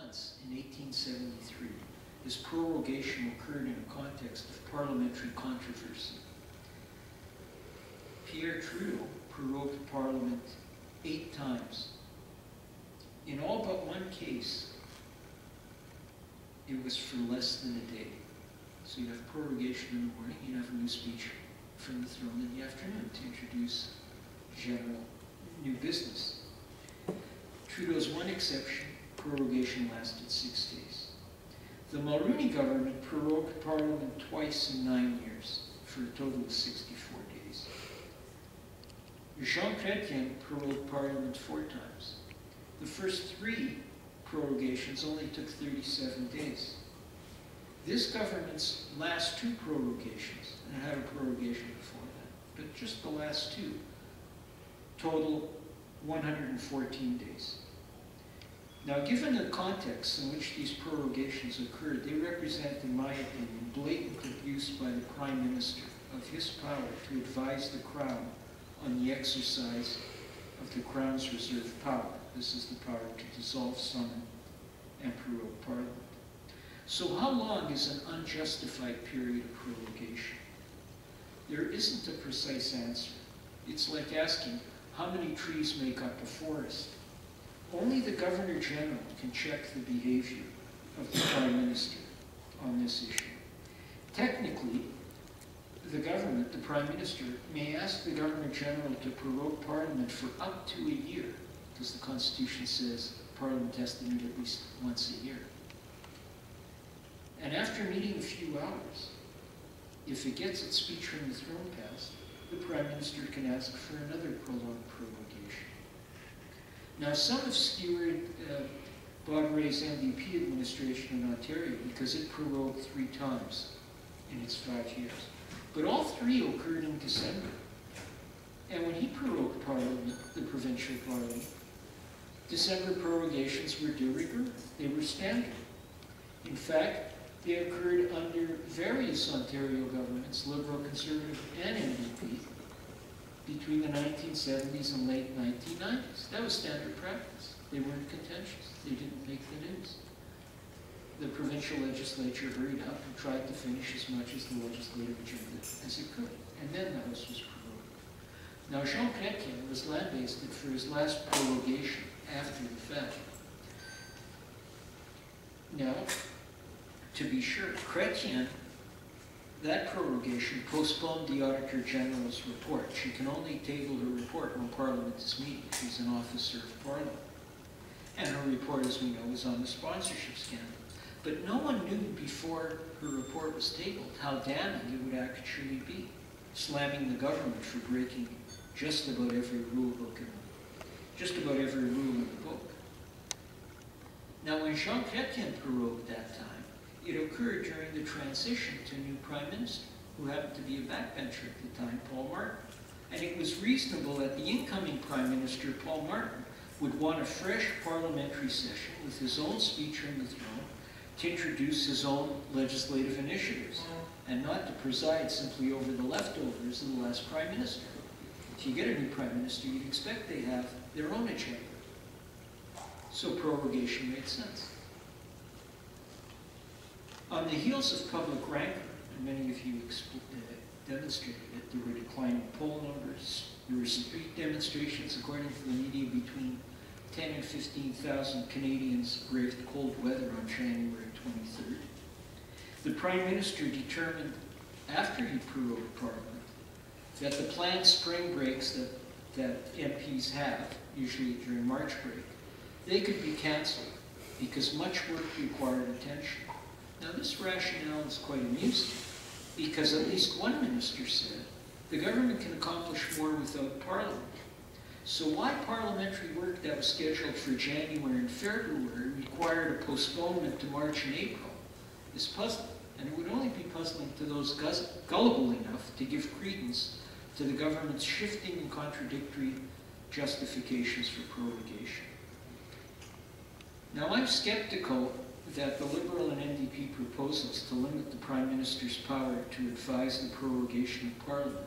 once in 1873. This prorogation occurred in a context of parliamentary controversy. Pierre Trudeau prorogued Parliament 8 times. In all but one case, it was for less than a day. So you'd have prorogation in the morning, you'd have a new speech from the throne in the afternoon to introduce general new business. Trudeau's one exception, prorogation lasted 6 days. The Mulroney government prorogued Parliament twice in 9 years, for a total of 64 days. Jean Chrétien prorogued Parliament 4 times. The first 3 prorogations only took 37 days. This government's last 2 prorogations, and it had a prorogation before that, but just the last 2, total 114 days. Now, given the context in which these prorogations occurred, they represent, in my opinion, blatant abuse by the Prime Minister of his power to advise the Crown on the exercise of the Crown's reserve power. This is the power to dissolve, summon, and prorogue Parliament. So how long is an unjustified period of prorogation? There isn't a precise answer. It's like asking, how many trees make up a forest? Only the Governor-General can check the behavior of the Prime Minister on this issue. Technically, the government, the Prime Minister, may ask the Governor-General to prorogue Parliament for up to a year, because the Constitution says Parliament has to meet at least once a year. And after meeting a few hours, if it gets its speech from the throne passed, the Prime Minister can ask for another prolonged prorogation. Now, some have skewered Bob Rae's NDP administration in Ontario because it prorogued 3 times in its 5 years. But all 3 occurred in December. And when he prorogued Parliament, the provincial Parliament, December prorogations were de rigueur. They were standard. In fact, they occurred under various Ontario governments, Liberal, Conservative, and NDP, between the 1970s and late 1990s. That was standard practice. They weren't contentious. They didn't make the news. The provincial legislature hurried up and tried to finish as much as the legislative agenda as it could. And then the House was prorogued. Now, Jean Chrétien was lambasted for his last prorogation after the fact. Now, to be sure, Chrétien, that prorogation postponed the Auditor General's report. She can only table her report when Parliament is meeting. She's an officer of Parliament. And her report, as we know, is on the sponsorship scandal. But no one knew before her report was tabled how damning it would actually be, slamming the government for breaking just about every rule in the book. Now, when Jean Chrétien prorogued that time, it occurred during the transition to a new Prime Minister, who happened to be a backbencher at the time, Paul Martin. And it was reasonable that the incoming Prime Minister, Paul Martin, would want a fresh parliamentary session with his own speech from the throne to introduce his own legislative initiatives, and not to preside simply over the leftovers of the last Prime Minister. If you get a new Prime Minister, you'd expect they have their own agenda. So prorogation made sense. On the heels of public rancor, and many of you demonstrated it, there were declining poll numbers. There were street demonstrations, according to the media, between 10 and 15,000 Canadians braved cold weather on January 23rd. The Prime Minister determined, after he prorogued Parliament, that the planned spring breaks that MPs have, usually during March break, they could be cancelled because much work required attention. Now, this rationale is quite amusing, because at least one minister said the government can accomplish more without Parliament. So why parliamentary work that was scheduled for January and February required a postponement to March and April is puzzling. And it would only be puzzling to those gullible enough to give credence to the government's shifting and contradictory justifications for prorogation. Now, I'm skeptical that the Liberal and NDP proposals to limit the Prime Minister's power to advise the prorogation of Parliament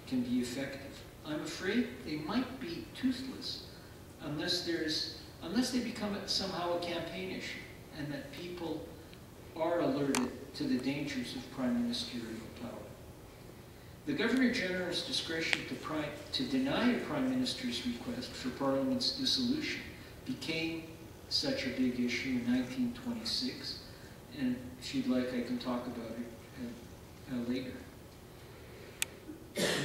can be effective. I'm afraid they might be toothless unless they become somehow a campaign issue. and that people are alerted to the dangers of prime ministerial power. The Governor-General's discretion to deny a Prime Minister's request for Parliament's dissolution became such a big issue in 1926, and if you'd like, I can talk about it later.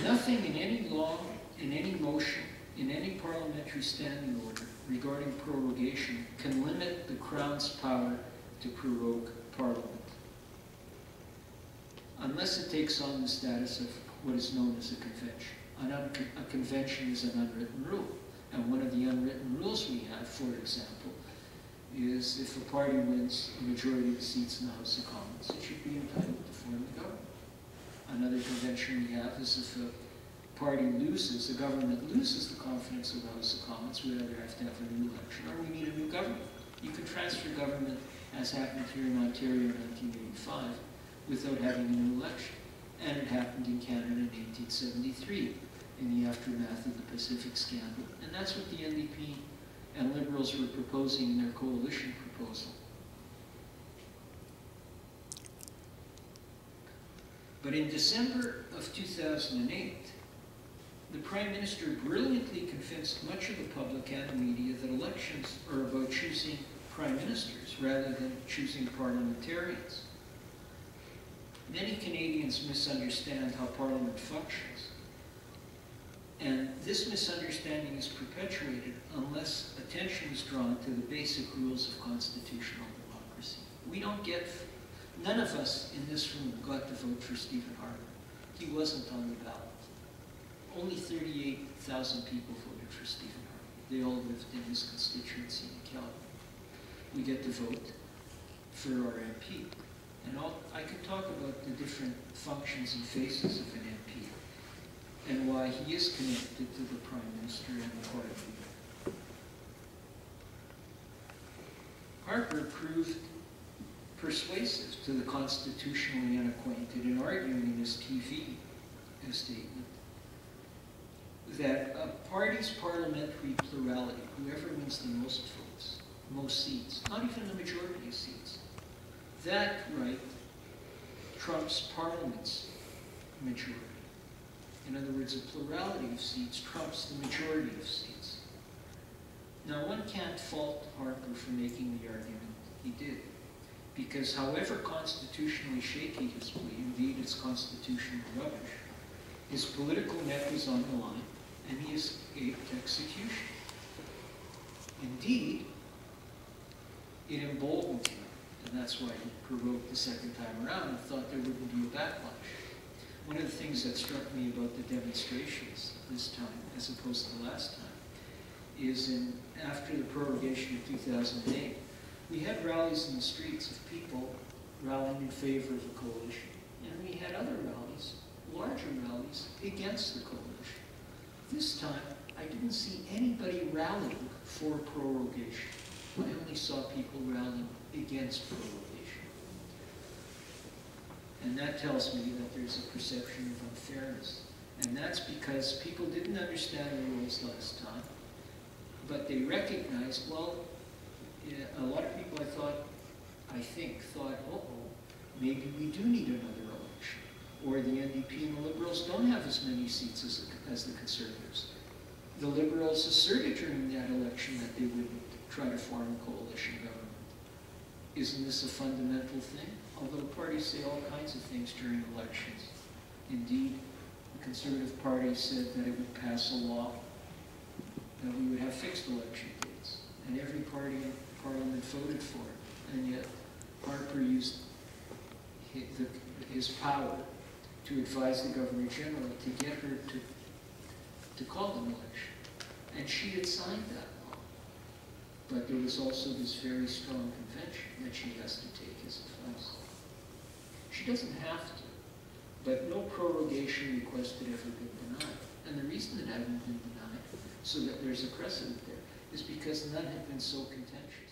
Nothing in any law, in any motion, in any parliamentary standing order regarding prorogation can limit the Crown's power to prorogue Parliament, unless it takes on the status of what is known as a convention. A convention is an unwritten rule, and one of the unwritten rules we have, for example, is if a party wins a majority of the seats in the House of Commons, it should be entitled to form the government. Another convention we have is if a party loses, the government loses the confidence of the House of Commons, we either have to have a new election or we need a new government. You can transfer government, as happened here in Ontario in 1985, without having a new election. And it happened in Canada in 1873, in the aftermath of the Pacific Scandal. And that's what the NDP and Liberals were proposing in their coalition proposal. But in December of 2008, the Prime Minister brilliantly convinced much of the public and the media that elections are about choosing prime ministers rather than choosing parliamentarians. Many Canadians misunderstand how Parliament functions, and this misunderstanding is perpetuated unless attention is drawn to the basic rules of constitutional democracy. None of us in this room got to vote for Stephen Harper. He wasn't on the ballot. Only 38,000 people voted for Stephen Harper. They all lived in his constituency in Calgary. We get to vote for our MP. And I can talk about the different functions and faces of an MP and why he is connected to the Prime Minister and the party leader. Harper proved persuasive to the constitutionally unacquainted in arguing in his TV statement that a party's parliamentary plurality, whoever wins the most votes, most seats, not even the majority of seats, that right trumps Parliament's majority. In other words, a plurality of seats trumps the majority of seats. Now, one can't fault Harper for making the argument he did, because however constitutionally shaky his plea, indeed it's constitutional rubbish, his political neck was on the line, and he escaped execution. Indeed, it emboldened him. And that's why he prorogued the second time around and thought there wouldn't be a backlash. One of the things that struck me about the demonstrations this time, as opposed to the last time, is after the prorogation of 2008, we had rallies in the streets of people rallying in favor of the coalition. And we had other rallies, larger rallies, against the coalition. This time, I didn't see anybody rallying for prorogation. I only saw people rallying against prorogation. And that tells me that there's a perception of unfairness. And that's because people didn't understand the rules last time, but they recognized, well, a lot of people I think thought, maybe we do need another election. Or the NDP and the Liberals don't have as many seats as the Conservatives. The Liberals asserted during that election that they would try to form a coalition government. Isn't this a fundamental thing? Although parties say all kinds of things during elections. Indeed, the Conservative Party said that it would pass a law that we would have fixed election dates. And every party in Parliament voted for it. And yet, Harper used his power to advise the Governor-General to get her to call an election. And she had signed that law. But there was also this very strong convention that she has to take his advice. She doesn't have to, but no prorogation request had ever been denied. And the reason it hadn't been denied, so that there's a precedent there, is because none had been so contentious.